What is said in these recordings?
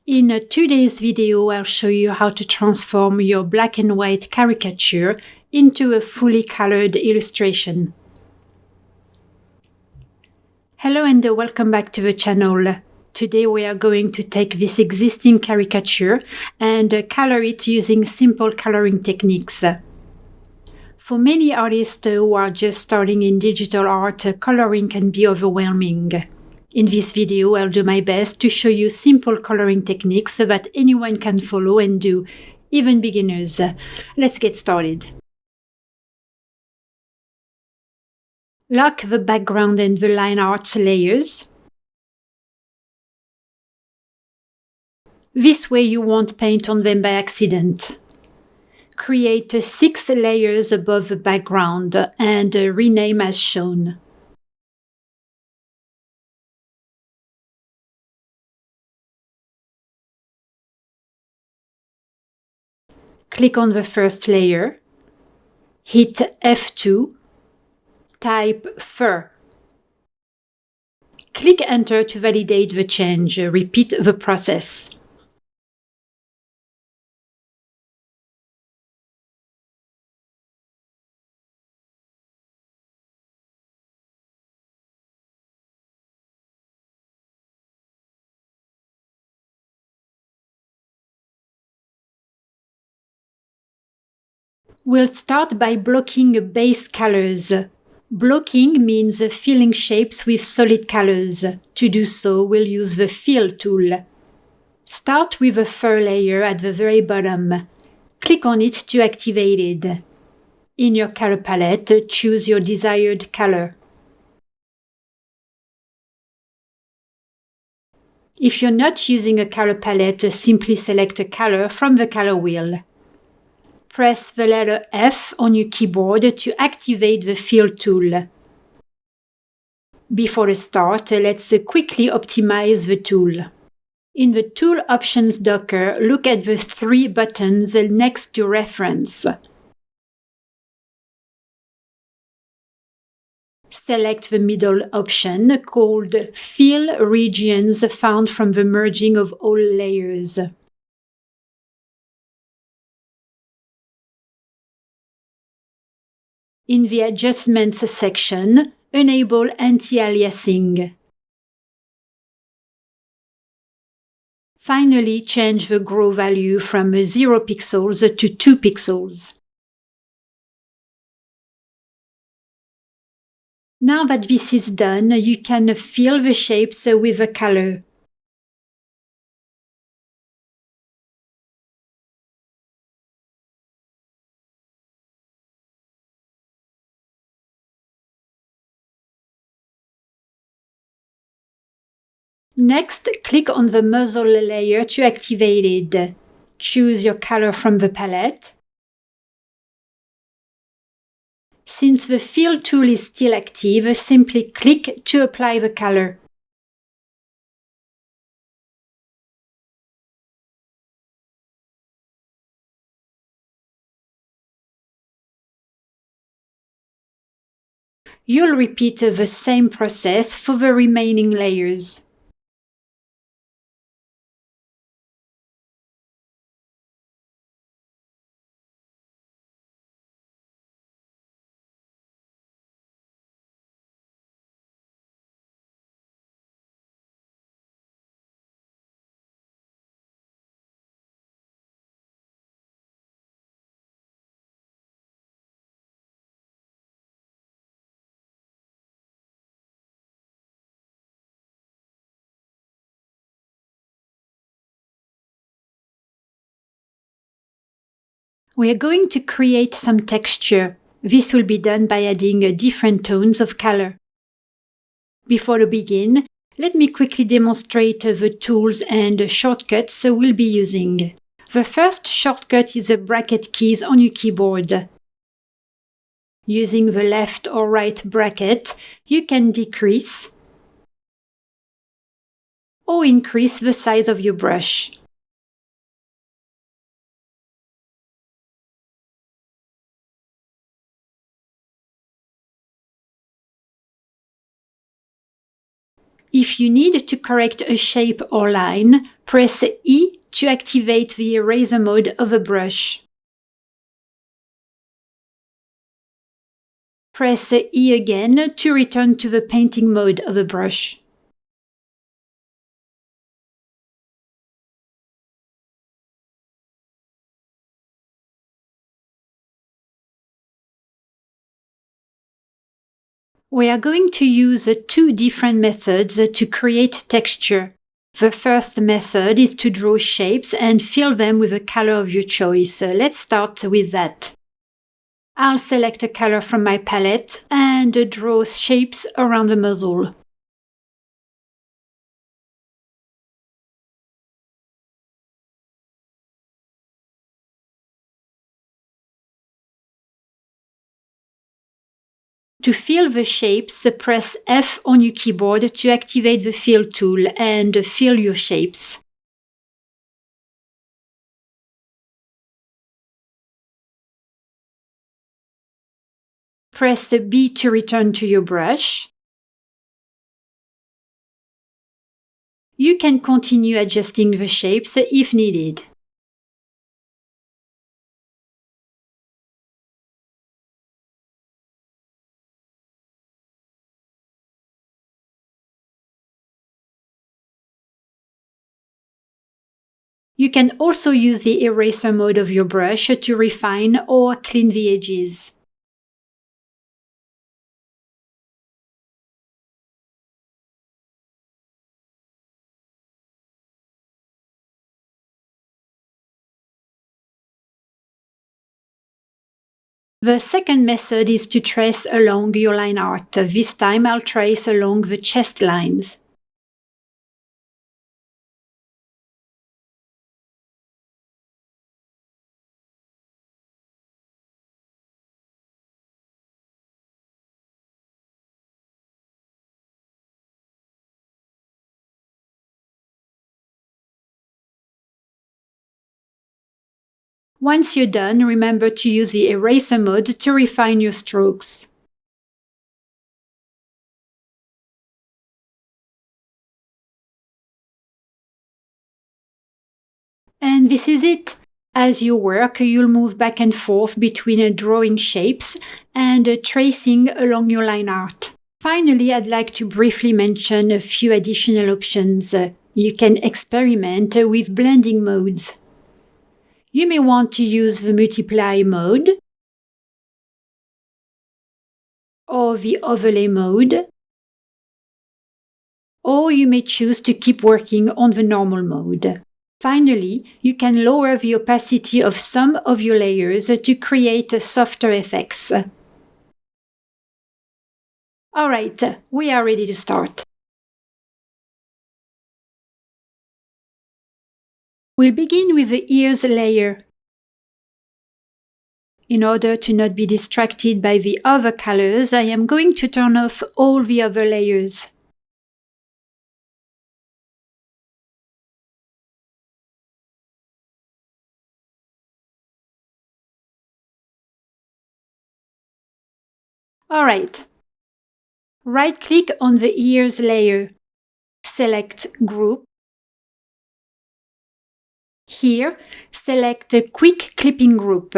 In today's video, I'll show you how to transform your black and white caricature into a fully colored illustration. Hello and welcome back to the channel. Today we are going to take this existing caricature and color it using simple coloring techniques. For many artists who are just starting in digital art, coloring can be overwhelming. In this video, I'll do my best to show you simple coloring techniques so that anyone can follow and do, even beginners. Let's get started. Lock the background and the line art layers. This way you won't paint on them by accident. Create 6 layers above the background and rename as shown. Click on the first layer, hit F2, type fur. Click Enter to validate the change. Repeat the process. We'll start by blocking base colors. Blocking means filling shapes with solid colors. To do so, we'll use the Fill tool. Start with the fur layer at the very bottom. Click on it to activate it. In your color palette, choose your desired color. If you're not using a color palette, simply select a color from the color wheel. Press the letter F on your keyboard to activate the Fill tool. Before the start, let's quickly optimize the tool. In the Tool Options docker, look at the 3 buttons next to Reference. Select the middle option called Fill Regions found from the merging of all layers. In the Adjustments section, enable anti-aliasing. Finally, change the grow value from 0 pixels to 2 pixels. Now that this is done, you can fill the shapes with a color. Next, click on the muzzle layer to activate it. Choose your color from the palette. Since the Fill tool is still active, simply click to apply the color. You'll repeat the same process for the remaining layers. We are going to create some texture. This will be done by adding different tones of color. Before we begin, let me quickly demonstrate the tools and shortcuts we'll be using. The first shortcut is the bracket keys on your keyboard. Using the left or right bracket, you can decrease or increase the size of your brush. If you need to correct a shape or line, press E to activate the eraser mode of a brush. Press E again to return to the painting mode of a brush. We are going to use two different methods to create texture. The first method is to draw shapes and fill them with a color of your choice. Let's start with that. I'll select a color from my palette and draw shapes around the muzzle. To fill the shapes, press F on your keyboard to activate the Fill tool and fill your shapes. Press B to return to your brush. You can continue adjusting the shapes if needed. You can also use the eraser mode of your brush to refine or clean the edges. The second method is to trace along your line art. This time I'll trace along the chest lines. Once you're done, remember to use the eraser mode to refine your strokes. And this is it. As you work, you'll move back and forth between drawing shapes and tracing along your line art. Finally, I'd like to briefly mention a few additional options. You can experiment with blending modes. You may want to use the multiply mode or the overlay mode, or you may choose to keep working on the normal mode. Finally, you can lower the opacity of some of your layers to create softer effects. Alright, we are ready to start. We'll begin with the ears layer. In order to not be distracted by the other colors, I am going to turn off all the other layers. Alright. Right-click on the ears layer. Select Group. Here, select Quick Clipping Group.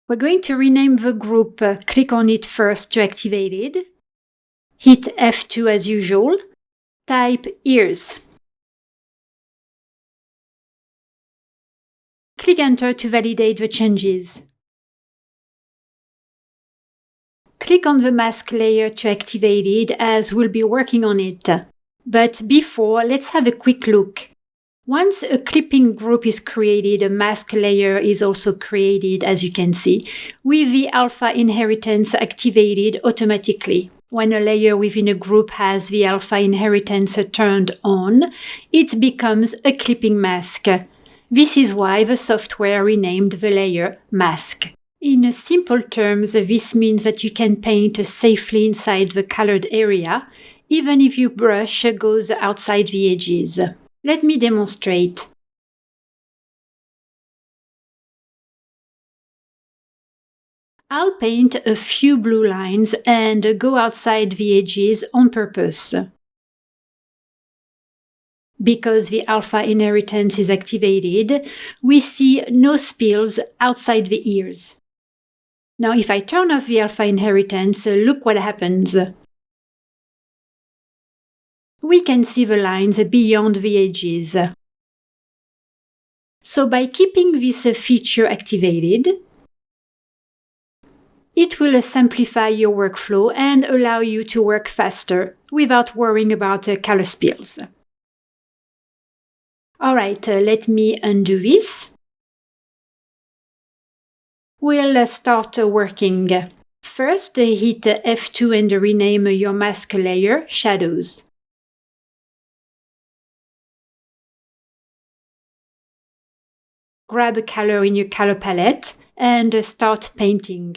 We're going to rename the group. Click on it first to activate it. Hit F2 as usual. Type ears. Click Enter to validate the changes. Click on the mask layer to activate it, as we'll be working on it. But before, let's have a quick look. Once a clipping group is created, a mask layer is also created, as you can see, with the alpha inheritance activated automatically. When a layer within a group has the alpha inheritance turned on, it becomes a clipping mask. This is why the software renamed the layer Mask. In simple terms, this means that you can paint safely inside the colored area, even if your brush goes outside the edges. Let me demonstrate. I'll paint a few blue lines and go outside the edges on purpose. Because the alpha inheritance is activated, we see no spills outside the ears. Now, if I turn off the alpha inheritance, look what happens. We can see the lines beyond the edges. So by keeping this feature activated, it will simplify your workflow and allow you to work faster without worrying about color spills. Alright, let me undo this. We'll start working. First, hit F2 and rename your mask layer Shadows. Grab a color in your color palette and start painting.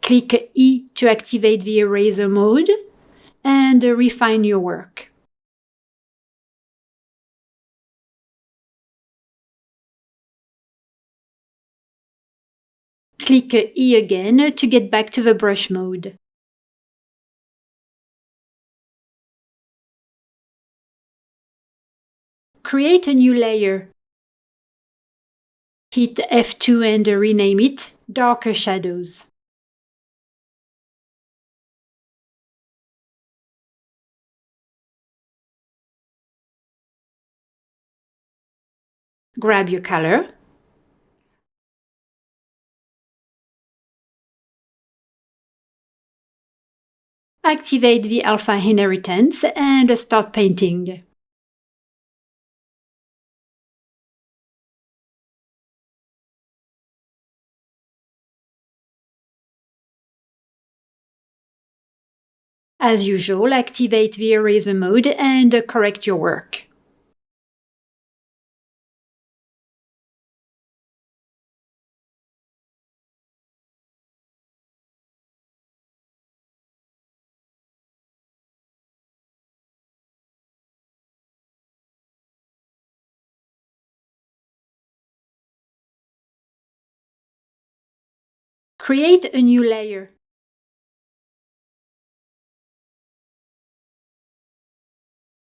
Click E to activate the eraser mode and refine your work. Click E again to get back to the brush mode. Create a new layer. Hit F2 and rename it Darker Shadows. Grab your color. Activate the alpha inheritance and start painting. As usual, activate the eraser mode and correct your work. Create a new layer.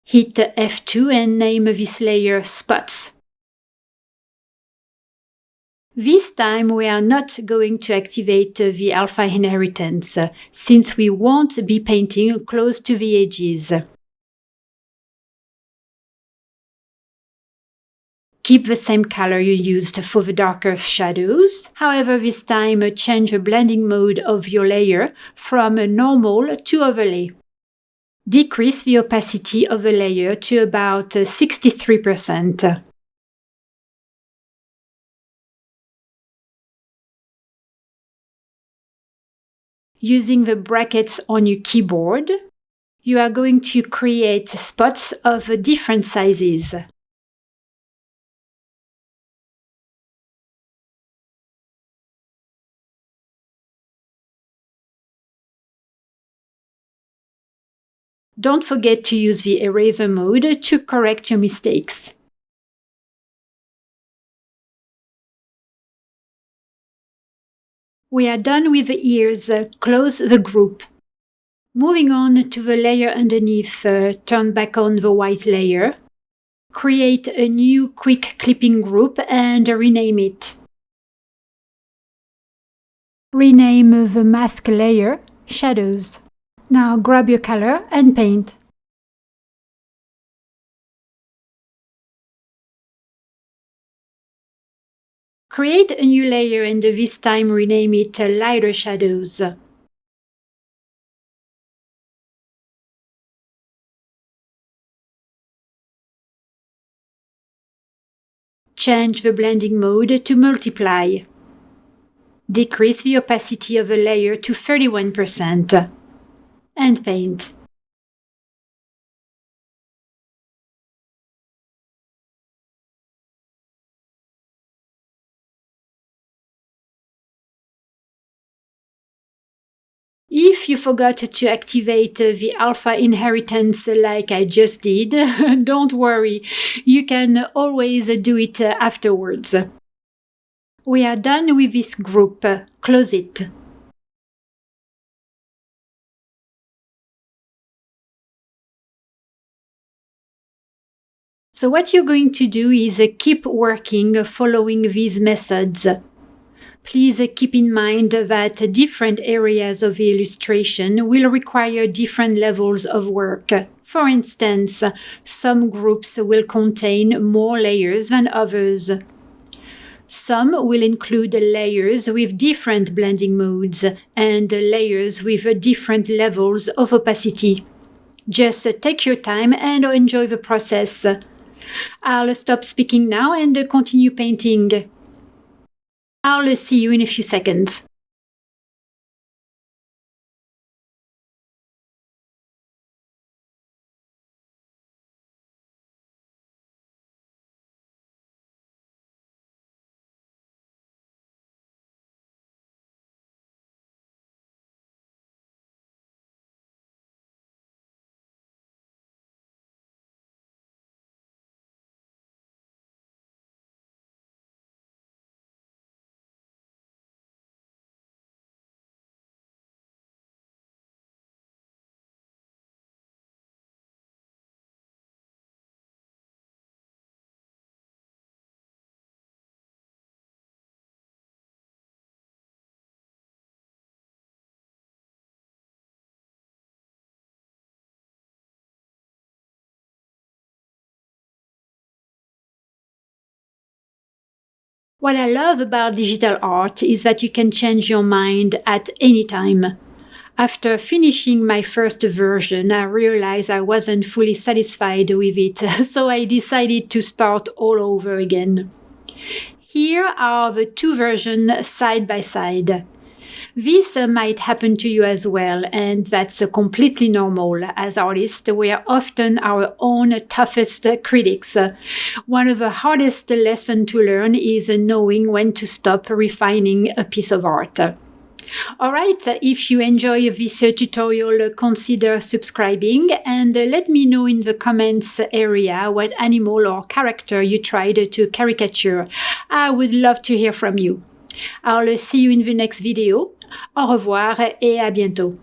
Hit F2 and name this layer Spots. This time we are not going to activate the alpha inheritance, since we won't be painting close to the edges. Keep the same color you used for the darker shadows. However, this time change the blending mode of your layer from normal to overlay. Decrease the opacity of the layer to about 63%. Using the brackets on your keyboard, you are going to create spots of different sizes. Don't forget to use the eraser mode to correct your mistakes. We are done with the ears. Close the group. Moving on to the layer underneath, turn back on the white layer. Create a new quick clipping group and rename it. Rename the mask layer Shadows. Now grab your color and paint. Create a new layer and this time rename it Lighter Shadows. Change the blending mode to multiply. Decrease the opacity of the layer to 31%. And paint. If you forgot to activate the alpha inheritance like I just did, don't worry, you can always do it afterwards. We are done with this group. Close it. So what you're going to do is keep working following these methods. Please keep in mind that different areas of the illustration will require different levels of work. For instance, some groups will contain more layers than others. Some will include layers with different blending modes and layers with different levels of opacity. Just take your time and enjoy the process. I'll stop speaking now and continue painting. I'll see you in a few seconds. What I love about digital art is that you can change your mind at any time. After finishing my first version, I realized I wasn't fully satisfied with it, so I decided to start all over again. Here are the two versions side by side. This might happen to you as well, and that's completely normal. As artists, we are often our own toughest critics. One of the hardest lessons to learn is knowing when to stop refining a piece of art. Alright, if you enjoy this tutorial, consider subscribing and let me know in the comments area what animal or character you tried to caricature. I would love to hear from you. I'll see you in the next video. Au revoir et à bientôt.